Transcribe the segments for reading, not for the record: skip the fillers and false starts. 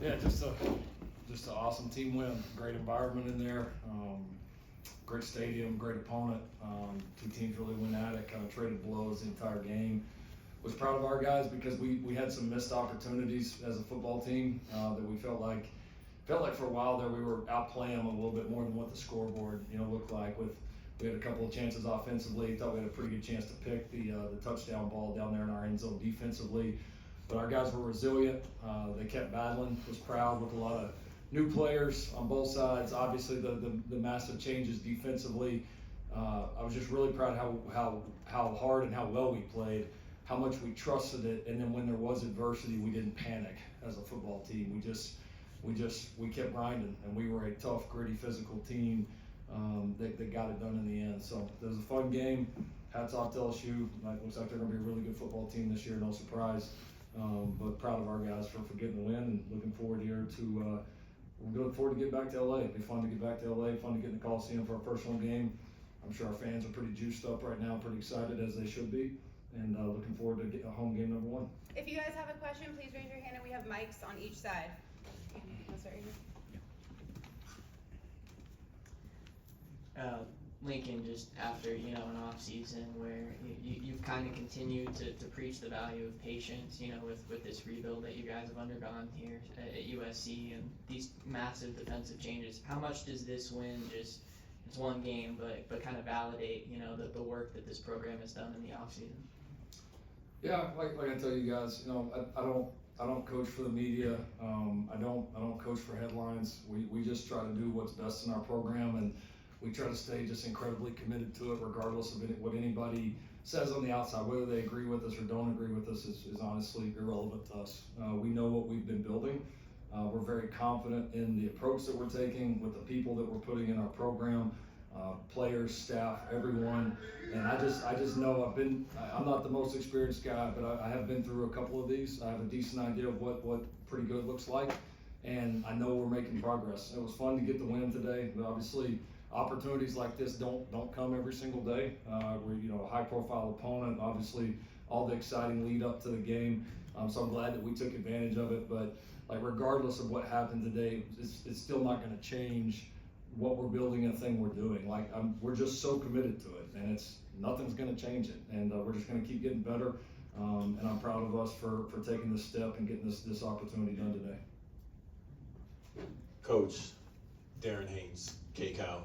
Yeah, just an awesome team win. Great environment in there. Great stadium, great opponent. Two teams really went at it, kind of traded blows the entire game. Was proud of our guys because we had some missed opportunities as a football team that we felt like for a while there we were outplaying them a little bit more than what the scoreboard looked like. We had a couple of chances offensively. Thought we had a pretty good chance to pick the touchdown ball down there in our end zone defensively. But our guys were resilient. They kept battling. Was proud with a lot of new players on both sides. Obviously, the massive changes defensively. I was just really proud how hard and how well we played, how much we trusted it, and then when there was adversity, we didn't panic as a football team. We kept grinding, and we were a tough, gritty, physical team that got it done in the end. So it was a fun game. Hats off to LSU. Looks like they're going to be a really good football team this year. No surprise. But proud of our guys for getting the win, and looking forward here to we're looking forward to getting back to LA. It'll be fun to get back to LA, fun to get in the Coliseum for our first home game. I'm sure our fans are pretty juiced up right now, pretty excited as they should be, and looking forward to getting a home game number one. If you guys have a question, please raise your hand, and we have mics on each side. Let's start here. Lincoln, just after an off season where you've kind of continued to preach the value of patience, with this rebuild that you guys have undergone here at USC and these massive defensive changes. How much does this win it's one game, but kind of validate the work that this program has done in the off season? Yeah, like I tell you guys, I don't coach for the media. I don't coach for headlines. We just try to do what's best in our program, and we try to stay just incredibly committed to it, regardless of what anybody says on the outside. Whether they agree with us or don't agree with us is honestly irrelevant to us. We know what we've been building. We're very confident in the approach that we're taking with the people that we're putting in our program, players, staff, everyone. And I just know I'm not the most experienced guy, but I have been through a couple of these. I have a decent idea of what pretty good looks like, and I know we're making progress. It was fun to get the win today, but obviously opportunities like this don't come every single day. We're a high-profile opponent. Obviously, all the exciting lead up to the game. So I'm glad that we took advantage of it. But regardless of what happened today, it's still not going to change what we're building and the thing we're doing. We're just so committed to it, and nothing's going to change it. And we're just going to keep getting better. And I'm proud of us for taking this step and getting this opportunity done today. Coach Darren Haynes, K-Cal.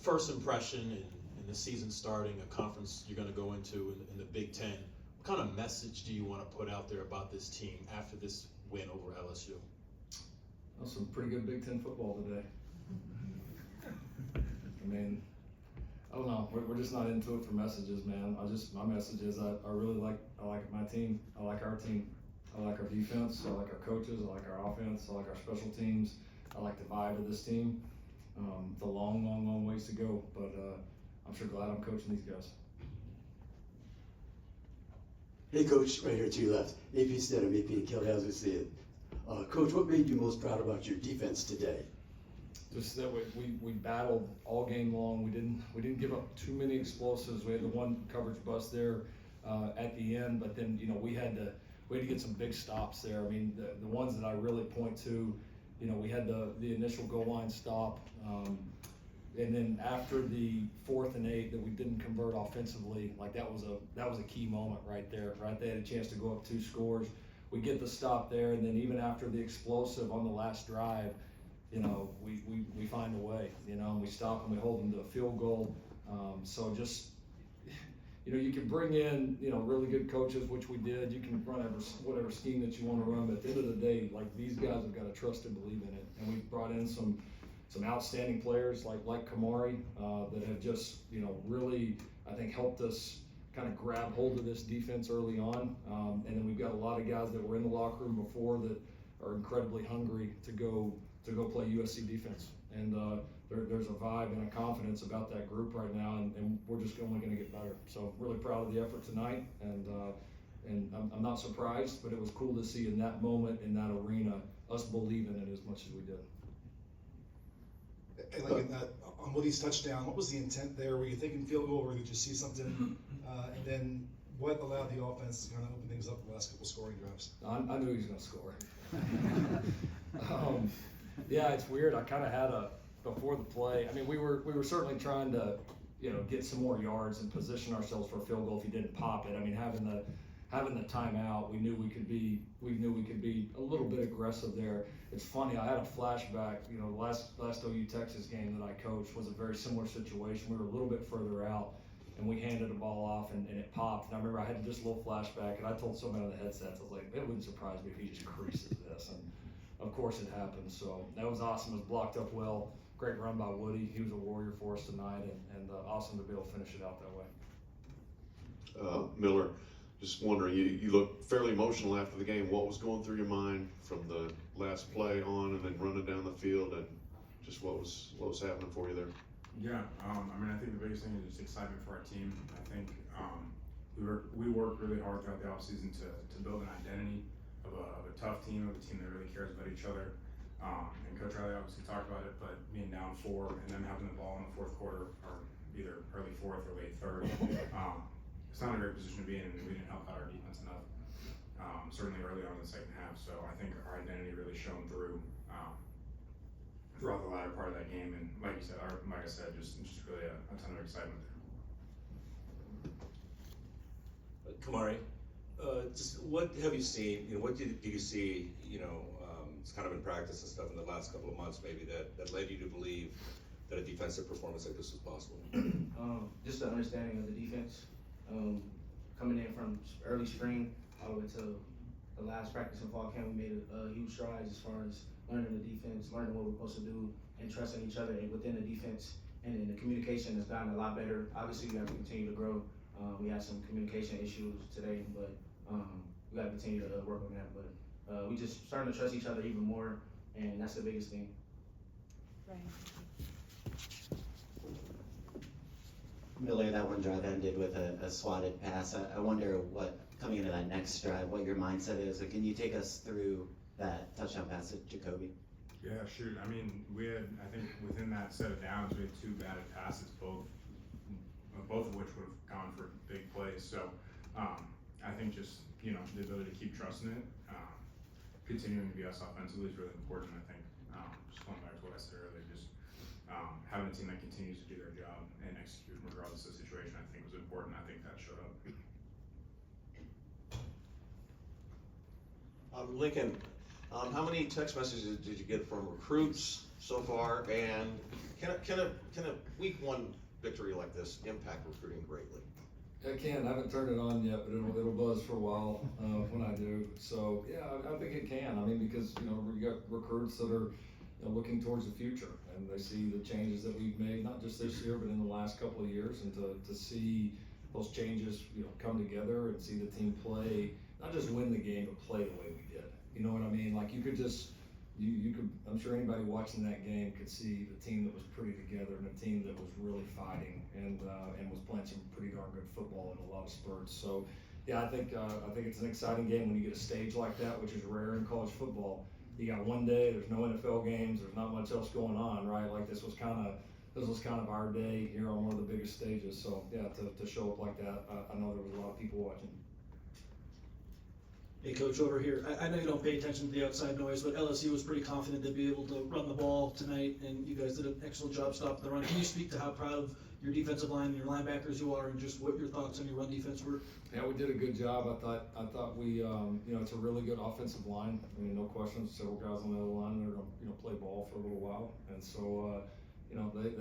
First impression in the season starting, a conference you're going to go into in the Big Ten. What kind of message do you want to put out there about this team after this win over LSU? Well, some pretty good Big Ten football today. I don't know. We're just not into it for messages, man. My message is I really like my team. I like our team. I like our defense. I like our coaches. I like our offense. I like our special teams. I like the vibe of this team. The long ways to go, but I'm sure glad I'm coaching these guys. Hey, Coach, right here to your left. AP Stedham, AP and Kelly, how's it see it? Coach, what made you most proud about your defense today? Just that we battled all game long. We didn't give up too many explosives. We had the one coverage bust there at the end, but then we had to get some big stops there. The ones that I really point to. We had the initial goal line stop, and then after the 4th and 8 that we didn't convert offensively, that was a key moment right there. Right, they had a chance to go up 2 scores. We get the stop there, and then even after the explosive on the last drive, we find a way. And we stop and we hold them to a field goal. So just. You can bring in, really good coaches, which we did. You can run whatever scheme that you want to run, but at the end of the day, these guys have got to trust and believe in it. And we've brought in some outstanding players like Kamari that have just, really, I think, helped us kind of grab hold of this defense early on. And then we've got a lot of guys that were in the locker room before that are incredibly hungry to go play USC defense. And there's a vibe and a confidence about that group right now, and we're just only going to get better. So really proud of the effort tonight, and I'm not surprised, but it was cool to see in that moment, in that arena, us believing in it as much as we did. And on Woody's touchdown, what was the intent there? Were you thinking field goal, or did you see something? And then what allowed the offense to kind of open things up the last couple scoring drives? I knew he was gonna score. Yeah, it's weird. I kind of had before the play. I mean, we were certainly trying to, get some more yards and position ourselves for a field goal if he didn't pop it. I mean, having the timeout, we knew we could be a little bit aggressive there. It's funny. I had a flashback. Last OU Texas game that I coached was a very similar situation. We were a little bit further out, and we handed the ball off, and it popped. And I remember I had just a little flashback, and I told somebody on the headsets, I was like, it wouldn't surprise me if he just creases this. And of course it happened. So that was awesome. It was blocked up well. Great run by Woody. He was a warrior for us tonight, and awesome to be able to finish it out that way. Miller, just wondering, you look fairly emotional after the game. What was going through your mind from the last play on and then running down the field, and just what was happening for you there? Yeah, I think the biggest thing is just excitement for our team. I think we worked really hard throughout the offseason to build an identity of a tough team, of a team that really cares about each other. And Coach Riley obviously talked about it, but being down 4 and then having the ball in the fourth quarter, or either early fourth or late third, it's not a great position to be in, and we didn't help out our defense enough. Certainly early on in the second half, so I think our identity really shone through throughout the latter part of that game, and like I said, just really a ton of excitement there. Kamari, just what have you seen? What did you see? It's kind of in practice and stuff in the last couple of months, maybe that led you to believe that a defensive performance like this was possible. Just the understanding of the defense, coming in from early spring all the way to the last practice in fall camp, we made a huge strides as far as learning the defense, learning what we're supposed to do, and trusting each other within the defense. And then the communication has gotten a lot better. Obviously, we have to continue to grow. We had some communication issues today, but we got to continue to work on that. But we just starting to trust each other even more, and that's the biggest thing. Right. Miller, that one drive ended with a swatted pass. I wonder what, coming into that next drive, what your mindset is. Can you take us through that touchdown pass to Jacoby? Yeah, shoot. I mean, we had, I think within that set of downs, we had 2 batted passes, both of which would have gone for big plays. So I think just, the ability to keep trusting it, continuing to be us offensively is really important. I think just going back to what I said earlier, just having a team that continues to do their job and execute regardless of the situation, I think was important. I think that showed up. Lincoln, how many text messages did you get from recruits so far, and can a week 1 victory like this impact recruiting greatly? I can. I haven't turned it on yet, but it'll buzz for a while when I do. So yeah, I think it can. I mean, because we got recruits that are looking towards the future, and they see the changes that we've made, not just this year, but in the last couple of years, and to see those changes come together and see the team play, not just win the game, but play the way we did. You know what I mean? Like you could just. You could, I'm sure anybody watching that game could see the team that was pretty together and a team that was really fighting and was playing some pretty darn good football in a lot of spurts. So, yeah, I think it's an exciting game when you get a stage like that, which is rare in college football. You got one day, there's no NFL games, there's not much else going on, right? Like this was kind of our day here on one of the biggest stages. So, yeah, to show up like that, I know there was a lot of people watching. Hey, Coach, over here. I know you don't pay attention to the outside noise, but LSU was pretty confident they'd be able to run the ball tonight, and you guys did an excellent job stopping the run. Can you speak to how proud of your defensive line and your linebackers you are, and just what your thoughts on your run defense were? Yeah, we did a good job. I thought we, it's a really good offensive line. I mean, no question. Several guys on the other line that are going to play ball for a little while, and so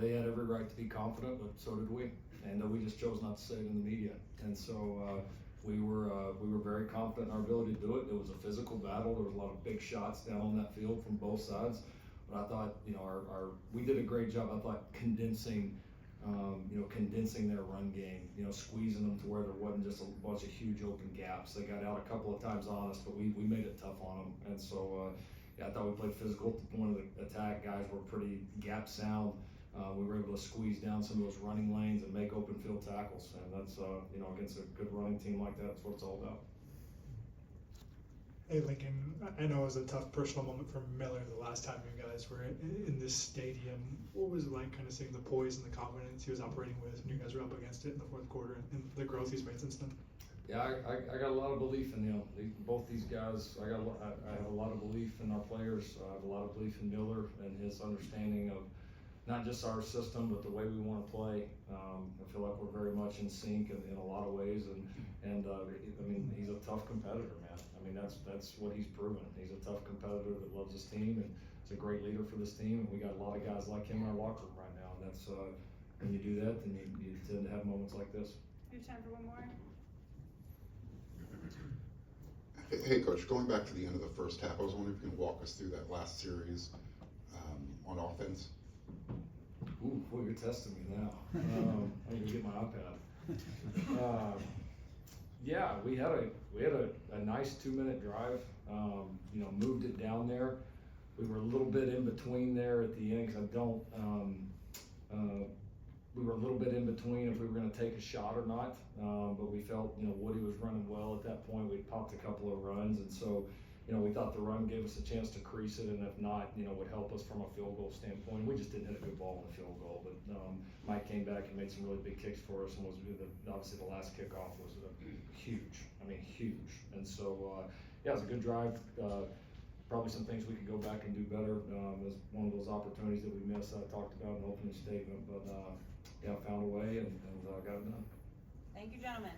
they had every right to be confident, but so did we, and we just chose not to say it in the media, and so. We were very confident in our ability to do it. It was a physical battle. There was a lot of big shots down on that field from both sides. But I thought, we did a great job. I thought condensing their run game, squeezing them to where there wasn't just a bunch of huge open gaps. They got out a couple of times on us, but we made it tough on them. And so, I thought we played physical at the point of the attack. Guys were pretty gap sound. We were able to squeeze down some of those running lanes and make open field tackles, and that's against a good running team like that, that's what it's all about. Hey Lincoln, I know it was a tough personal moment for Miller the last time you guys were in this stadium. What was it like kind of seeing the poise and the confidence he was operating with when you guys were up against it in the fourth quarter and the growth he's made since then? Yeah, I got a lot of belief in them. Both these guys, I have a lot of belief in our players. I have a lot of belief in Miller and his understanding of not just our system, but the way we want to play. I feel like we're very much in sync in a lot of ways, and I mean, he's a tough competitor, man. I mean, that's what he's proven. He's a tough competitor that loves his team, and he's a great leader for this team. And we got a lot of guys like him in our locker room right now, and that's when you do that, then you tend to have moments like this. We have time for one more. Hey, Coach, going back to the end of the first half, I was wondering if you can walk us through that last series on offense. Ooh, boy, you're testing me now. I need to get my iPad. Yeah, we had a nice 2-minute drive. You know, moved it down there. We were a little bit in between there at the end because we were a little bit in between if we were going to take a shot or not. But we felt, you know, Woody was running well at that point. We popped a couple of runs, and so, you know, we thought the run gave us a chance to crease it, and if not, you know, would help us from a field goal standpoint. We just didn't hit a good ball in the field goal, but Mike came back and made some really big kicks for us, and obviously the last kickoff was huge. I mean, huge. And so, yeah, it was a good drive. Probably some things we could go back and do better. It was one of those opportunities that we missed that I talked about in the opening statement, but yeah, found a way and got it done. Thank you, gentlemen.